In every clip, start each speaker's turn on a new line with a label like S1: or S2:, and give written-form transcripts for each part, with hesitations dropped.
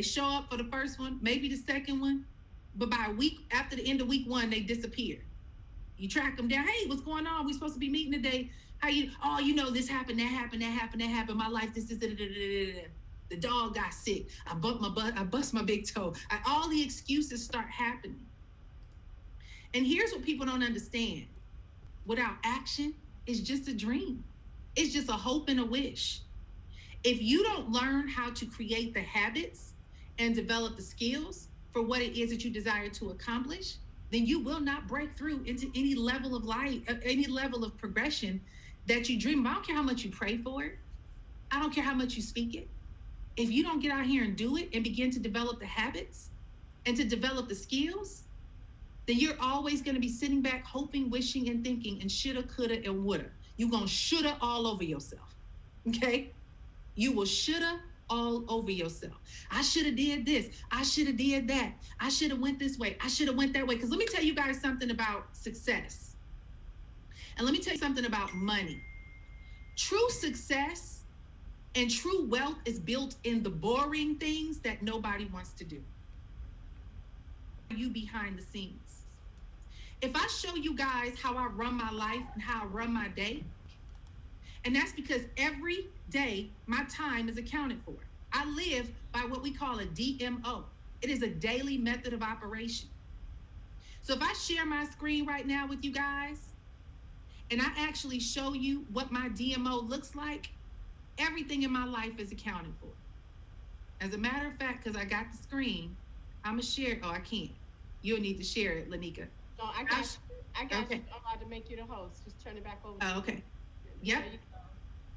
S1: They show up for the first one, maybe the second one, but by a week, after the end of week one, they disappear. You track them down. Hey, what's going on? We supposed to be meeting today. How you? Oh, this happened, that happened, that happened, that happened. My life, this. The dog got sick. I bumped my butt. I bust my big toe. All the excuses start happening. And here's what people don't understand. Without action, it's just a dream. It's just a hope and a wish. If you don't learn how to create the habits and develop the skills for what it is that you desire to accomplish, then you will not break through into any level of life, any level of progression that you dream of. I don't care how much you pray for it. I don't care how much you speak it. If you don't get out here and do it and begin to develop the habits and to develop the skills, then you're always going to be sitting back hoping, wishing, and thinking and shoulda, coulda, and woulda. You're going to shoulda all over yourself, okay? You will shoulda all over yourself. I shoulda did this. I shoulda did that. I shoulda went this way. I shoulda went that way. Because let me tell you guys something about success. And let me tell you something about money. True success and true wealth is built in the boring things that nobody wants to do. You behind the scenes. If I show you guys how I run my life and how I run my day, and that's because every day my time is accounted for. I live by what we call a DMO. It is a daily method of operation. So if I share my screen right now with you guys, and I actually show you what my DMO looks like, everything in my life is accounted for. As a matter of fact, because I got the screen, I'm going to share it. Oh, I can't. You'll need to share it, Lanika.
S2: No, I got okay. You. I'm about to make you the host. Just turn it back over.
S1: Oh, okay. Yep.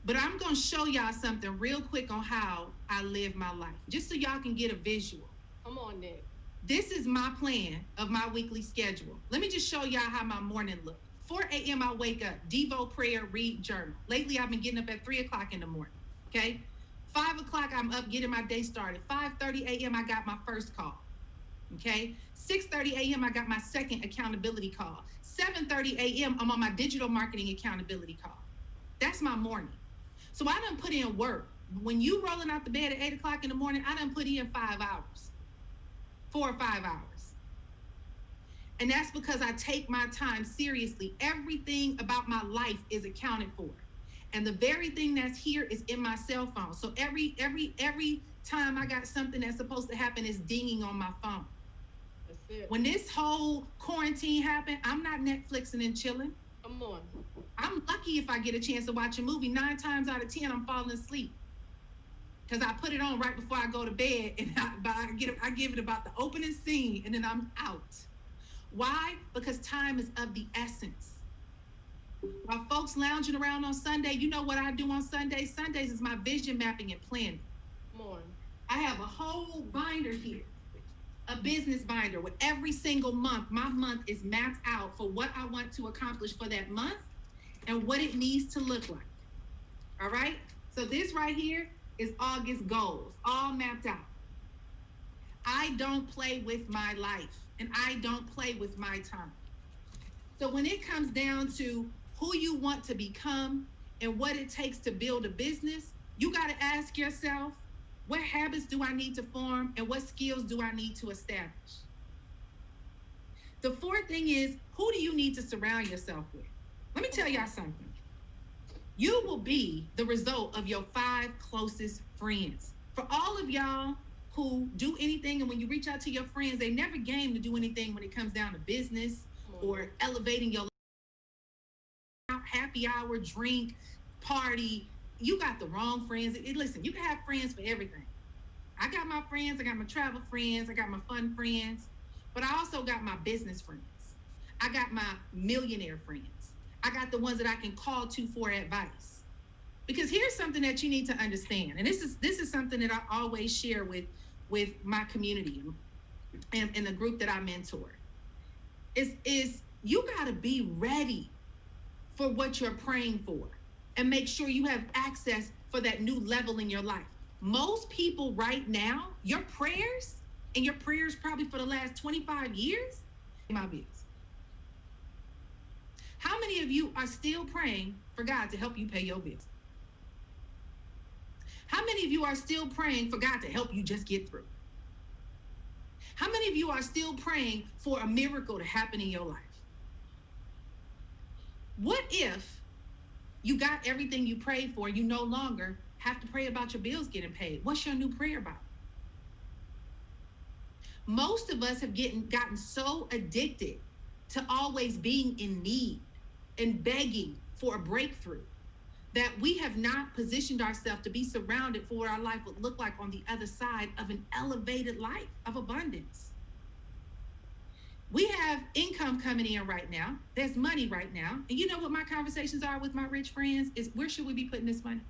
S1: But I'm going to show y'all something real quick on how I live my life, just so y'all can get a visual.
S2: Come on, Nick.
S1: This is my plan of my weekly schedule. Let me just show y'all how my morning looks. 4 a.m. I wake up, Devo, prayer, read, journal. Lately, I've been getting up at 3 o'clock in the morning, okay? 5 o'clock, I'm up getting my day started. 5:30 a.m., I got my first call, okay? 6:30 a.m., I got my second accountability call. 7:30 a.m., I'm on my digital marketing accountability call. That's my morning. So I done put in work. When you rolling out the bed at 8 o'clock in the morning, I done put in 5 hours, 4 or 5 hours. And that's because I take my time seriously. Everything about my life is accounted for. And the very thing that's here is in my cell phone. So every time I got something that's supposed to happen is dinging on my phone.
S2: That's it.
S1: When this whole quarantine happened, I'm not Netflixing and chilling.
S2: Come on.
S1: I'm lucky if I get a chance to watch a movie. 9 times out of 10, I'm falling asleep. Because I put it on right before I go to bed, and I give it about the opening scene, and then I'm out. Why? Because time is of the essence. While folks lounging around on Sunday, you know what I do on Sundays? Sundays is my vision mapping and planning.
S2: Come on.
S1: I have a whole binder here, a business binder with every single month. My month is mapped out for what I want to accomplish for that month and what it needs to look like. All right? So this right here is August goals, all mapped out. I don't play with my life, and I don't play with my time. So when it comes down to who you want to become and what it takes to build a business, you got to ask yourself, what habits do I need to form and what skills do I need to establish? The fourth thing is, who do you need to surround yourself with? Let me tell y'all something. You will be the result of your 5 closest friends. For all of y'all who do anything, and when you reach out to your friends, they never game to do anything when it comes down to business or elevating your happy hour, drink, party. You got the wrong friends. Listen, you can have friends for everything. I got my friends, I got my travel friends, I got my fun friends, but I also got my business friends. I got my millionaire friends. I got the ones that I can call to for advice. Because here's something that you need to understand, and this is something that I always share with my community and the group that I mentor. Is you got to be ready for what you're praying for and make sure you have access for that new level in your life. Most people right now, your prayers probably for the last 25 years, my bills. How many of you are still praying for God to help you pay your bills? How many of you are still praying for God to help you just get through? How many of you are still praying for a miracle to happen in your life? What if you got everything you prayed for? You no longer have to pray about your bills getting paid. What's your new prayer about? Most of us have gotten so addicted to always being in need and begging for a breakthrough that we have not positioned ourselves to be surrounded for what our life would look like on the other side of an elevated life of abundance. We have income coming in right now. There's money right now. And you know what my conversations are with my rich friends is, where should we be putting this money?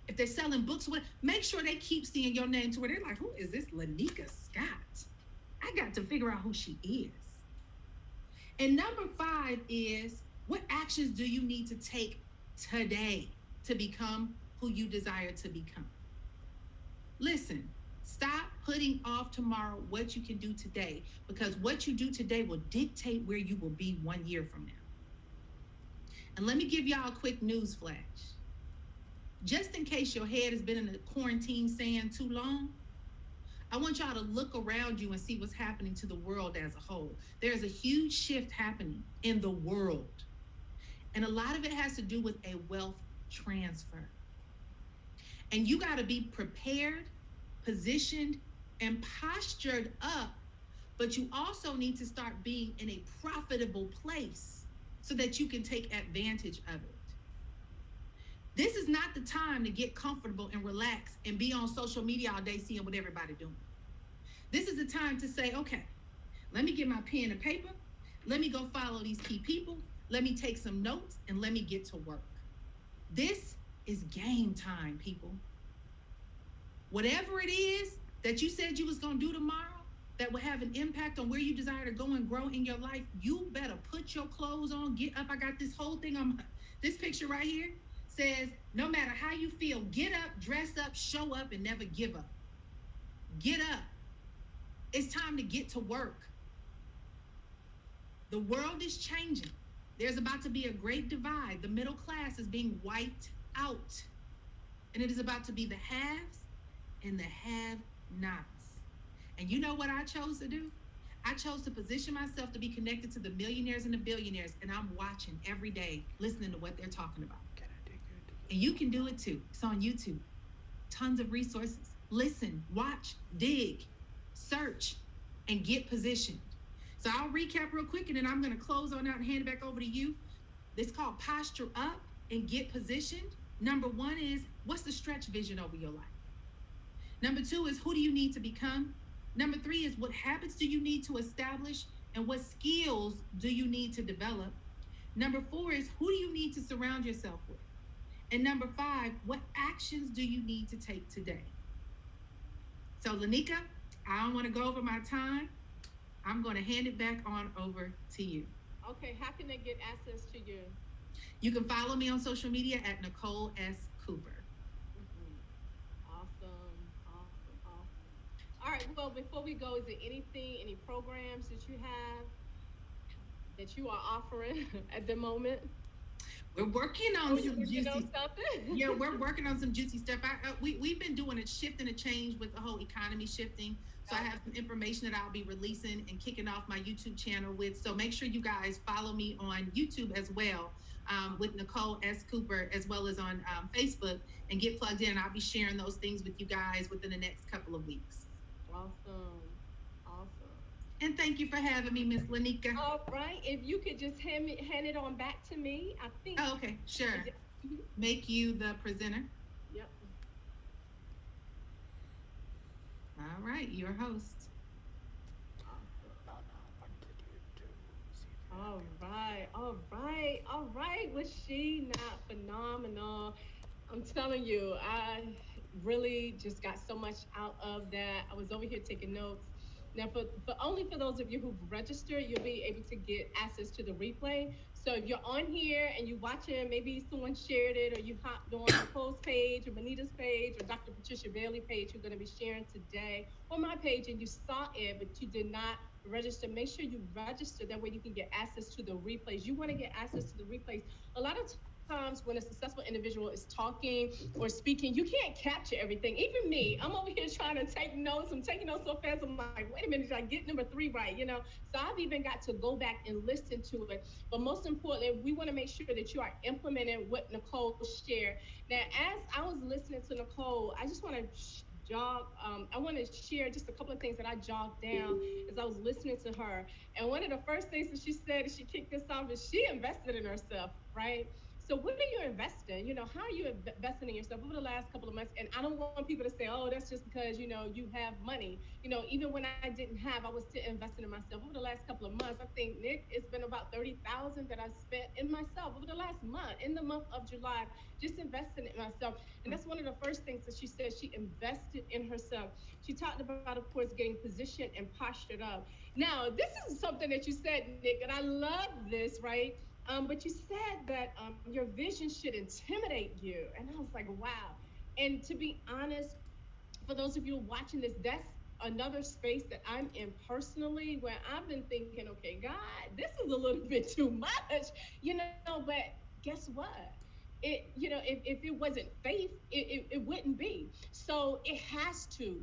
S1: If they're selling books, make sure they keep seeing your name to where they're like, who is this Lanika Scott? I got to figure out who she is. And number 5 is, what actions do you need to take today to become who you desire to become? Listen, stop putting off tomorrow what you can do today, because what you do today will dictate where you will be 1 year from now. And let me give y'all a quick news flash. Just in case your head has been in the quarantine sand too long, I want y'all to look around you and see what's happening to the world as a whole. There's a huge shift happening in the world. And a lot of it has to do with a wealth transfer. And you got to be prepared, positioned, and postured up. But you also need to start being in a profitable place so that you can take advantage of it. This is not the time to get comfortable and relax and be on social media all day seeing what everybody's doing. This is the time to say, okay, let me get my pen and paper. Let me go follow these key people. Let me take some notes and let me get to work. This is game time, people. Whatever it is that you said you was going to do tomorrow that will have an impact on where you desire to go and grow in your life, you better put your clothes on, get up. I got this whole thing on this picture right here. Says, no matter how you feel, get up, dress up, show up, and never give up. Get up. It's time to get to work. The world is changing. There's about to be a great divide. The middle class is being wiped out. And it is about to be the haves and the have-nots. And you know what I chose to do? I chose to position myself to be connected to the millionaires and the billionaires, and I'm watching every day, listening to what they're talking about. And you can do it too. It's on YouTube. Tons of resources. Listen, watch, dig, search, and get positioned. So I'll recap real quick, and then I'm going to close on out and hand it back over to you. It's called posture up and get positioned. Number 1 is, what's the stretch vision over your life? Number 2 is, who do you need to become? Number 3 is, what habits do you need to establish, and what skills do you need to develop? Number 4 is, who do you need to surround yourself with? And number 5, what actions do you need to take today? So, Lanika, I don't want to go over my time. I'm going to hand it back on over to you.
S2: Okay, how can they get access to you?
S1: You can follow me on social media at Nicole S. Cooper.
S2: Hmm. Awesome, awesome, awesome. All right, well, before we go, is there anything, any programs that you have that you are offering at the moment?
S1: We're working
S2: Oh,
S1: on
S2: you
S1: some
S2: working on
S1: juicy.
S2: something?
S1: Yeah, we're working on some juicy stuff. We've been doing a shift and a change with the whole economy shifting. So I
S2: Gotcha.
S1: have some information that I'll be releasing and kicking off my YouTube channel with. So make sure you guys follow me on YouTube as well, with Nicole S. Cooper, as well as on Facebook, and get plugged in. I'll be sharing those things with you guys within the next couple of weeks.
S2: Awesome, awesome.
S1: And thank you for having me, Miss Lanika.
S2: All right, if you could just hand it on back to me, I think.
S1: Oh, okay, sure.
S2: Yeah. Mhm.
S1: Make you the presenter.
S2: Yep.
S1: All right, your host.
S2: Awesome. All right, all right, all right. Was she not phenomenal? I'm telling you, I really just got so much out of that. I was over here taking notes. Now, for only for those of you who've registered, you'll be able to get access to the replay. So if you're on here and you watch it, maybe someone shared it, or you hopped on Nicole's page or Bonita's page or Dr. Patricia Bailey page, who's going to be sharing today, or my page, and you saw it, but you did not register. Make sure you register. That way you can get access to the replays. You want to get access to the replays. A lot of times when a successful individual is talking or speaking, you can't capture everything. Even me, I'm over here trying to take notes. I'm taking notes so fast. I'm like, wait a minute, did I get number three right? So I've even got to go back and listen to it. But most importantly, we want to make sure that you are implementing what Nicole shared. Now, as I was listening to Nicole, I just want to I want to share just a couple of things that I jogged down as I was listening to her. And one of the first things that she said as she kicked us off is she invested in herself, right? So what are you investing? How are you investing in yourself over the last couple of months? And I don't want people to say, "Oh, that's just because you have money." Even when I didn't have, I was still investing in myself. Over the last couple of months, I think, Nick, it's been about 30,000 that I spent in myself over the last month, in the month of July, just investing in myself. And that's one of the first things that she said. She invested in herself. She talked about, of course, getting positioned and postured up. Now, this is something that you said, Nick, and I love this, right? But you said that your vision should intimidate you. And I was like, wow. And to be honest, for those of you watching this, that's another space that I'm in personally, where I've been thinking, okay, God, this is a little bit too much. But guess what? If it wasn't faith, it wouldn't be. So it has to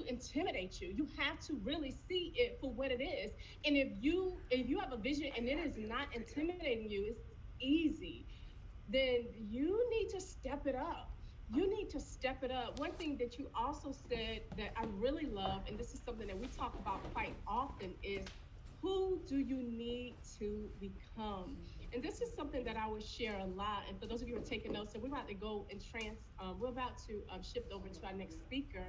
S2: intimidate you. You have to really see it for what it is. And if you have a vision and it is not intimidating you, it's easy, then you need to step it up. You need to step it up. One thing that you also said that I really love, and this is something that we talk about quite often, is who do you need to become? And this is something that I would share a lot. And for those of you who are taking notes, and we're about to go and we're about to shift over to our next speaker.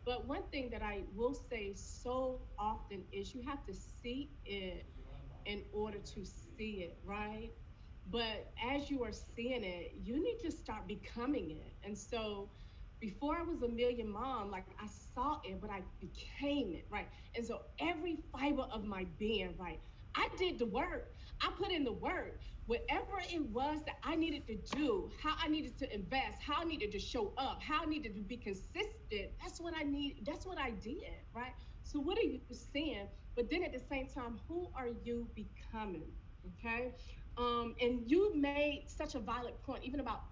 S2: But one thing that I will say so often is you have to see it in order to see it, right? But as you are seeing it, you need to start becoming it. And so before I was a million mom, like I saw it, but I became it, right? And so every fiber of my being, right? I did the work. I put in the work. Whatever it was that I needed to do, how I needed to invest, how I needed to show up, how I needed to be consistent. That's what I need. That's what I did, right? So what are you saying? But then at the same time, who are you becoming? Okay. And you made such a valid point, even about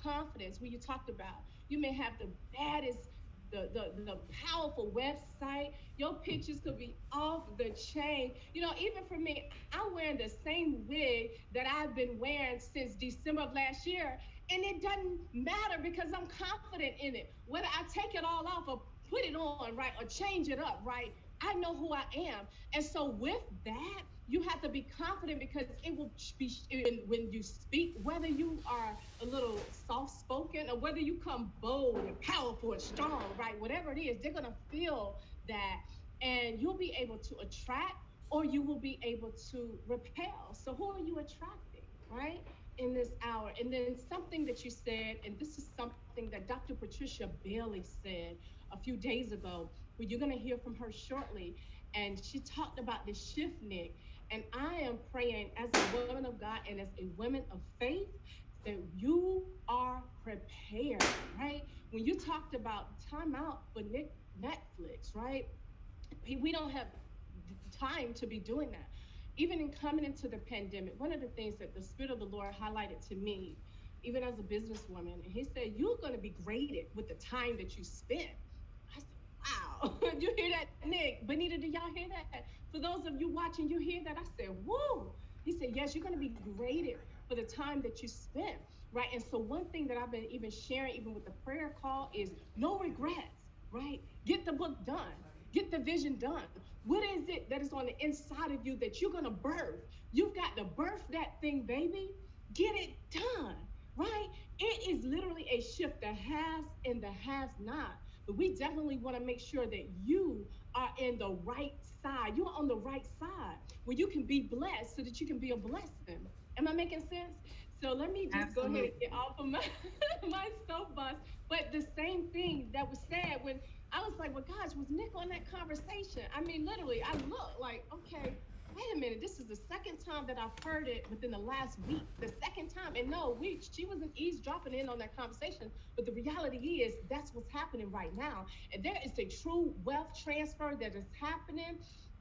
S2: confidence, when you talked about you may have the baddest, the powerful website. Your pictures could be off the chain. Even for me, I'm wearing the same wig that I've been wearing since December of last year, and it doesn't matter because I'm confident in it. Whether I take it all off or put it on, right, or change it up, right, I know who I am. And so with that, you have to be confident because it will be when you speak, whether you are a little soft spoken or whether you come bold and powerful and strong, right? Whatever it is, they're going to feel that, and you'll be able to attract or you will be able to repel. So who are you attracting, right? In this hour. And then something that you said, and this is something that Dr. Patricia Bailey said a few days ago, where you're going to hear from her shortly. And she talked about the shift, Nick. And I am praying as a woman of God and as a woman of faith that you are prepared, right? When you talked about time out for Netflix, right? We don't have time to be doing that. Even in coming into the pandemic, one of the things that the Spirit of the Lord highlighted to me, even as a businesswoman, and He said, "You're going to be graded with the time that you spend." I said, "Wow." You hear that, Nick? Bonita, do y'all hear that? For those of you watching, you hear that? I said, "Woo." He said, "Yes, you're going to be graded for the time that you spend." Right. And so, one thing that I've been even sharing, even with the prayer call, is no regrets, right? Get the book done, get the vision done. What is it that is on the inside of you that you're going to birth? You've got to birth that thing, baby. Get it done, right? It is literally a shift, the haves and the have not. But we definitely want to make sure that you are in the right side. You're on the right side where you can be blessed so that you can be a blessing. Am I making sense? So let me just go ahead and
S1: Absolutely.
S2: get off of my, my soapbox. But the same thing that was said when I was like, well, gosh, was Nick on that conversation? I mean, literally, I looked like, okay, wait a minute. This is the second time that I've heard it within the last week. The second time. And no, she wasn't eavesdropping in on that conversation. But the reality is that's what's happening right now. And there is a true wealth transfer that is happening.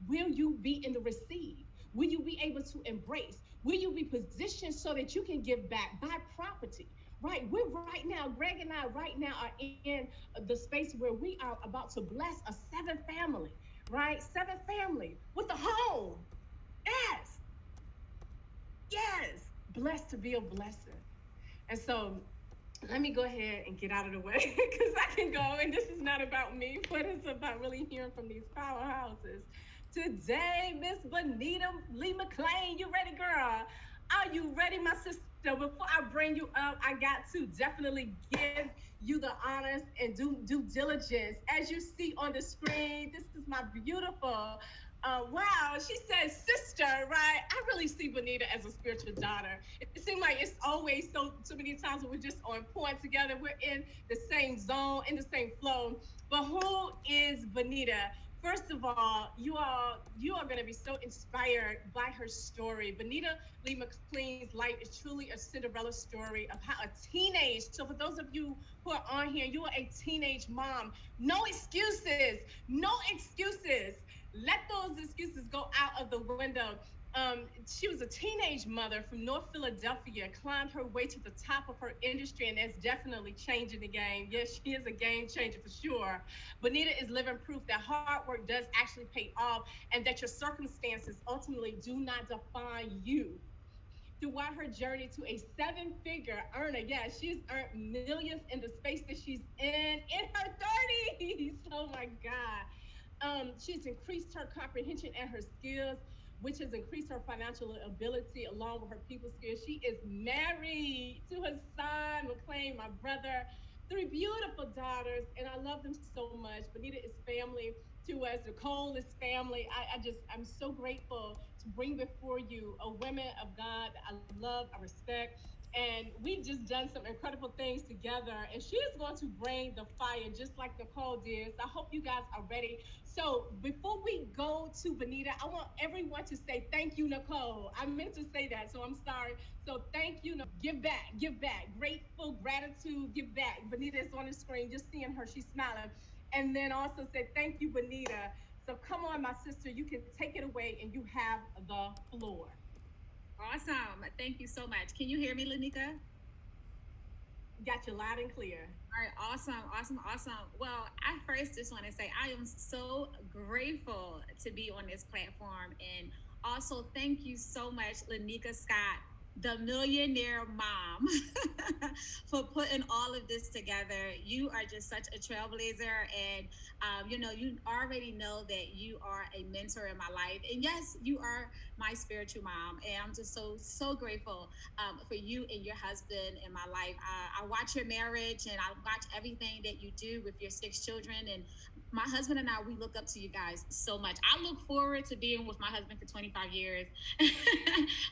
S2: Will you be in the receive? Will you be able to embrace? Will you be positioned so that you can give back, buy property? Right, we're right now, Greg and I right now are in the space where we are about to bless a seven family, right? Seven family with a home. Yes, yes, blessed to be a blessing. And so let me go ahead and get out of the way because I can go, and this is not about me, but it's about really hearing from these powerhouses. Today, Miss Bonita Lee McLean, you ready, girl? Are you ready, my sister? Before I bring you up, I got to definitely give you the honors and do due diligence. As you see on the screen, this is my beautiful. Wow, she says sister, right? I really see Bonita as a spiritual daughter. It seems like it's always so many times when we're just on point together. We're in the same zone, in the same flow. But who is Bonita? First of all, you are going to be so inspired by her story. Bonita Lee McLean's life is truly a Cinderella story of how a teenage. So for those of you who are on here, you are a teenage mom. No excuses. No excuses. Let those excuses go out of the window. She was a teenage mother from North Philadelphia, climbed her way to the top of her industry, and that's definitely changing the game. Yes, she is a game changer for sure. Bonita is living proof that hard work does actually pay off and that your circumstances ultimately do not define you. Throughout her journey to a seven-figure earner, yeah, she's earned millions in the space that she's in her 30s. Oh my God. She's increased her comprehension and her skills, which has increased her financial ability along with her people skills. She is married to her son, McLean, my brother, three beautiful daughters, and I love them so much. Bonita is family to us. Nicole is family. I'm so grateful to bring before you a woman of God that I love, I respect. And we've just done some incredible things together. And she is going to bring the fire just like Nicole did. So I hope you guys are ready. So before we go to Bonita, I want everyone to say thank you, Nicole. I meant to say that, so I'm sorry. So thank you. Give back, give back. Grateful, gratitude, give back. Bonita is on the screen, just seeing her. She's smiling. And then also say thank you, Bonita. So come on, my sister. You can take it away, and you have the floor.
S1: Awesome. Thank you so much. Can you hear me, Lanika?
S2: Got you loud and clear.
S1: All right, awesome, awesome, awesome. Well, I first just want to say I am so grateful to be on this platform, and also thank you so much, Lanika Scott, the millionaire mom, for putting all of this together. You are just such a trailblazer, and you already know that you are a mentor in my life, and yes, you are my spiritual mom, and I'm just so grateful for you and your husband in my life. I watch your marriage and I watch everything that you do with your six children. And my husband and I, we look up to you guys so much. I look forward to being with my husband for 25 years.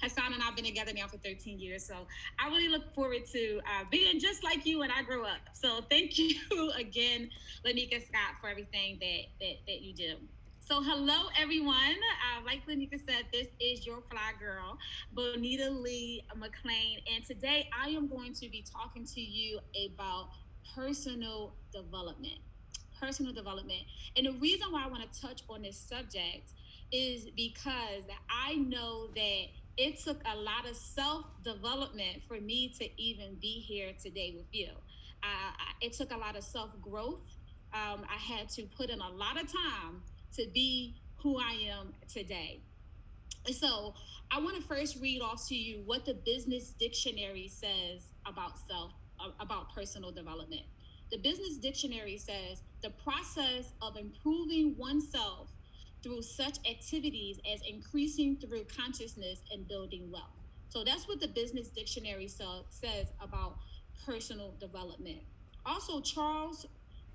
S1: Hassan and I have been together now for 13 years. So I really look forward to being just like you when I grow up. So thank you again, Lanika Scott, for everything that you do.
S3: So, hello everyone. Like Lanika said, this is your fly girl, Bonita Lee McLean, and today I am going to be talking to you about personal development. Personal development. And the reason why I want to touch on this subject is because I know that it took a lot of self development for me to even be here today with you. It took a lot of self growth. I had to put in a lot of time to be who I am today. So I want to first read off to you what the business dictionary says about about personal development. The business dictionary says the process of improving oneself through such activities as increasing through consciousness and building wealth. So that's what the business dictionary says about personal development. Also, Charles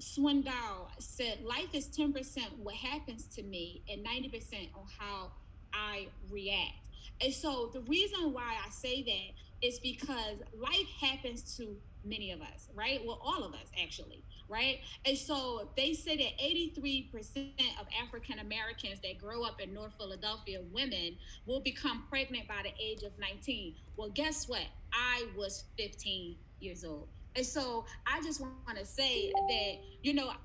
S3: Swindoll said, life is 10% what happens to me and 90% on how I react. And so the reason why I say that is because life happens to many of us, right? Well, all of us actually, right? And so they say that 83% of African Americans that grow up in North Philadelphia, women, will become pregnant by the age of 19. Well, guess what? I was 15 years old. And so I just want to say that,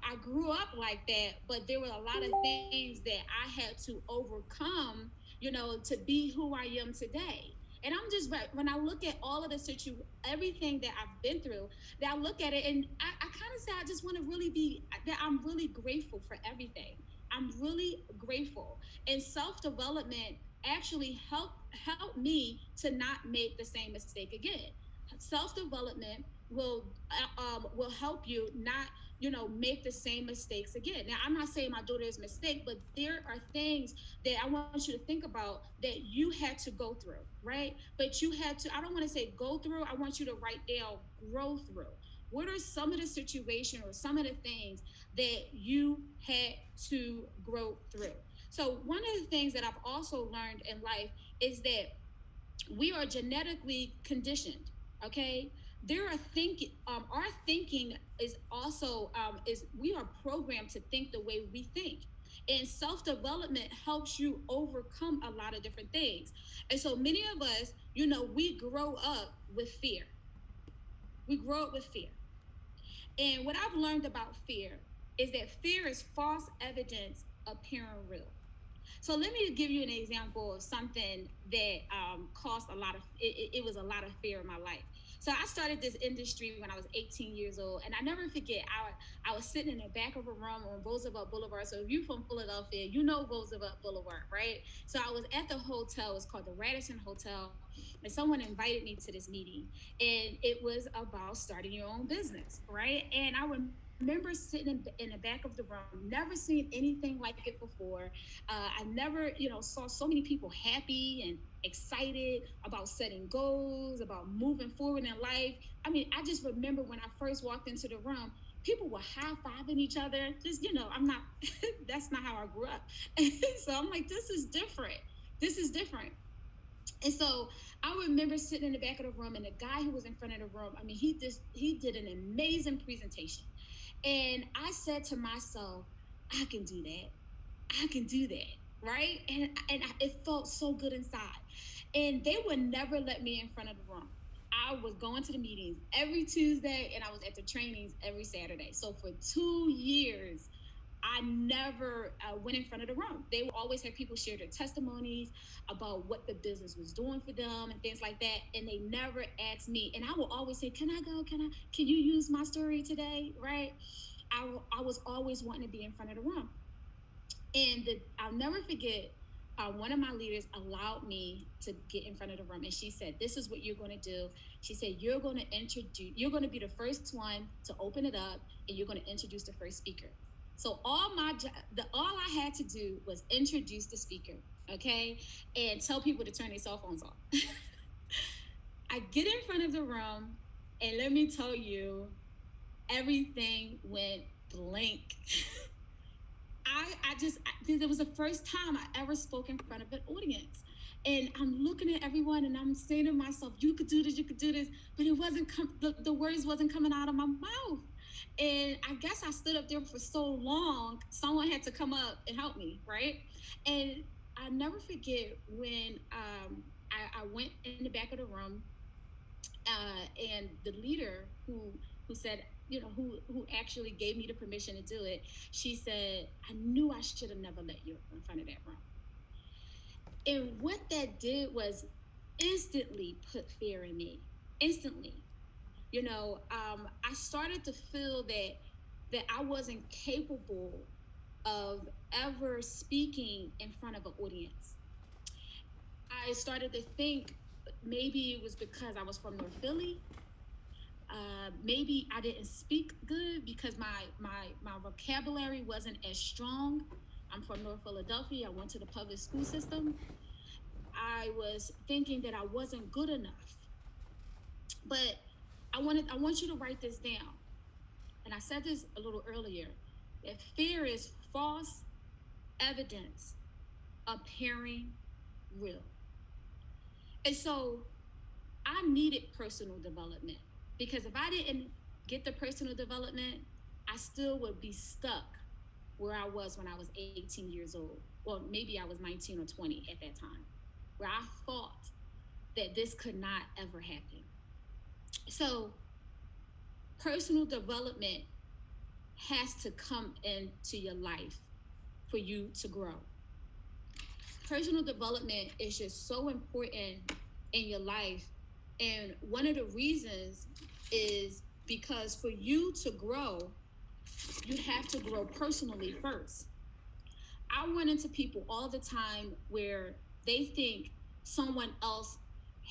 S3: I grew up like that, but there were a lot of things that I had to overcome, to be who I am today. And I'm just, when I look at all of the everything that I've been through, that I look at it and I kind of say, I just want to really be, that I'm really grateful for everything. I'm really grateful. And self development actually helped me to not make the same mistake again. Self development will help you not make the same mistakes again. Now, I'm not saying my daughter is a mistake, but there are things that I want you to think about that you had to go through, right? But you had to, I don't want to say go through, I want you to write down grow through. What are some of the situation or some of the things that you had to grow through? So one of the things that I've also learned in life is that we are genetically conditioned. Okay, there are thinking. Our thinking is also is we are programmed to think the way we think, and self development helps you overcome a lot of different things. And so many of us, we grow up with fear. We grow up with fear, and what I've learned about fear is that fear is false evidence appearing real. So let me give you an example of something that caused a lot of it was a lot of fear in my life. So I started this industry when I was 18 years old, and I never forget. I was sitting in the back of a room on Roosevelt Boulevard. So if you're from Philadelphia, you know Roosevelt Boulevard, right? So I was at the hotel. It's called the Radisson Hotel, and someone invited me to this meeting, and it was about starting your own business, right? And I remember sitting in the back of the room, never seen anything like it before. I never, saw so many people happy and excited about setting goals, about moving forward in life. I mean, I just remember when I first walked into the room, people were high fiving each other. Just, I'm not, that's not how I grew up. And so I'm like, this is different. This is different. And so I remember sitting in the back of the room, and the guy who was in front of the room, I mean, he did an amazing presentation. And I said to myself, I can do that. I can do that, right? It felt so good inside. And they would never let me in front of the room. I was going to the meetings every Tuesday, and I was at the trainings every Saturday. So for 2 years, I never went in front of the room. They would always have people share their testimonies about what the business was doing for them and things like that. And they never asked me. And I will always say, "Can I go? Can you use my story today?" Right? I was always wanting to be in front of the room. And I'll never forget, one of my leaders allowed me to get in front of the room, and she said, "This is what you're going to do." She said, you're going to be the first one to open it up, and you're going to introduce the first speaker." So all I had to do was introduce the speaker, okay, and tell people to turn their cell phones off. I get in front of the room, and let me tell you, everything went blank. It was the first time I ever spoke in front of an audience. And I'm looking at everyone and I'm saying to myself, you could do this, but it wasn't, the words wasn't coming out of my mouth. And I guess I stood up there for so long, someone had to come up and help me, right? And I never forget when I went in the back of the room, and the leader who said, who actually gave me the permission to do it, she said, I knew I should have never let you in front of that room. And what that did was instantly put fear in me. Instantly. I started to feel that I wasn't capable of ever speaking in front of an audience. I started to think maybe it was because I was from North Philly. Maybe I didn't speak good because my vocabulary wasn't as strong. I'm from North Philadelphia. I went to the public school system. I was thinking that I wasn't good enough. But I want you to write this down. And I said this a little earlier, that fear is false evidence appearing real. And so I needed personal development, because if I didn't get the personal development, I still would be stuck where I was when I was 18 years old. Well, maybe I was 19 or 20 at that time, where I thought that this could not ever happen. So, personal development has to come into your life for you to grow. Personal development is just so important in your life. And one of the reasons is because for you to grow, you have to grow personally first. I run into people all the time where they think someone else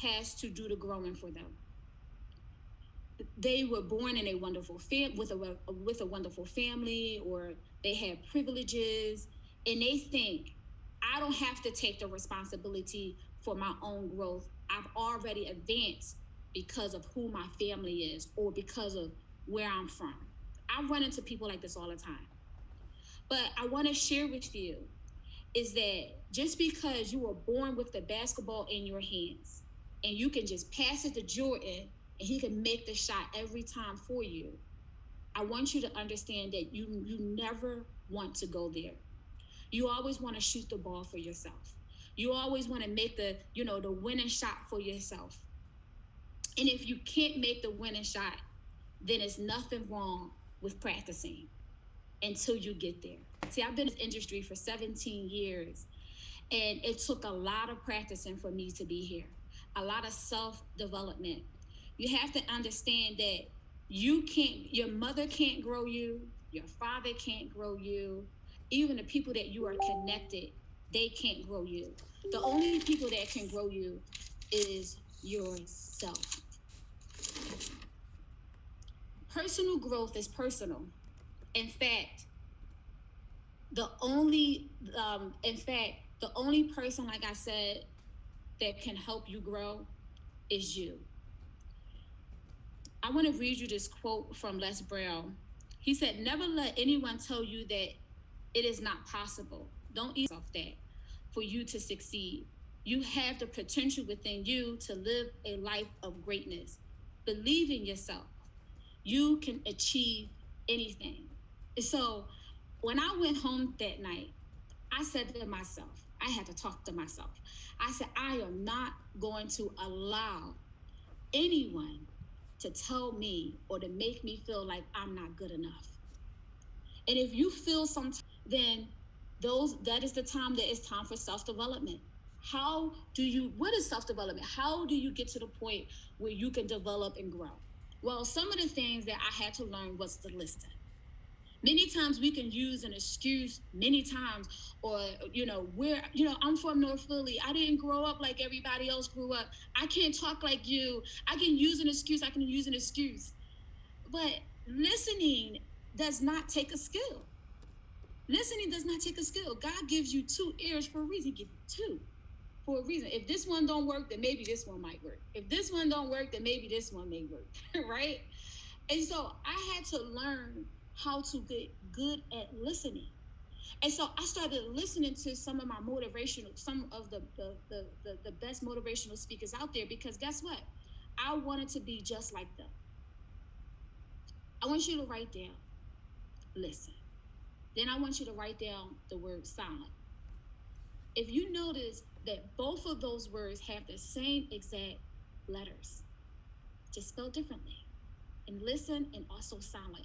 S3: has to do the growing for them. They were born in a wonderful with a wonderful family, or they have privileges, and they think, I don't have to take the responsibility for my own growth. I've already advanced because of who my family is, or because of where I'm from. I run into people like this all the time. But I want to share with you is that just because you were born with the basketball in your hands and you can just pass it to Jordan and he can make the shot every time for you, I want you to understand that you never want to go there. You always want to shoot the ball for yourself. You always want to make the winning shot for yourself. And if you can't make the winning shot, then it's nothing wrong with practicing until you get there. See, I've been in this industry for 17 years, and it took a lot of practicing for me to be here, a lot of self development. You have to understand that your mother can't grow you, your father can't grow you, even the people that you are connected, they can't grow you. The only people that can grow you is yourself. Personal growth is personal. In fact, the only in fact the only person, like I said, that can help you grow is you. I want to read you this quote from Les Brown. He said, never let anyone tell you that it is not possible. Don't eat yourself that for you to succeed. You have the potential within you to live a life of greatness. Believe in yourself. You can achieve anything. So when I went home that night, I said to myself, I had to talk to myself. I said, I am not going to allow anyone to tell me or to make me feel like I'm not good enough. And if you feel then that is the time that it's time for self-development. What is self-development? How do you get to the point where you can develop and grow? Well, some of the things that I had to learn was to listen. Many times we can use an excuse many times, or I'm from North Philly, I didn't grow up like everybody else grew up, I can't talk like you, I can use an excuse. But listening does not take a skill. Listening does not take a skill. God gives you two ears for a reason. He gives you two for a reason. If this one don't work, then maybe this one might work. If this one don't work, then maybe this one may work. Right? And so I had to learn how to get good at listening. And so I started listening to some of some of the best motivational speakers out there, because guess what? I wanted to be just like them. I want you to write down listen. Then I want you to write down the word silent. If you notice that both of those words have the same exact letters, just spelled differently, and listen and also silent.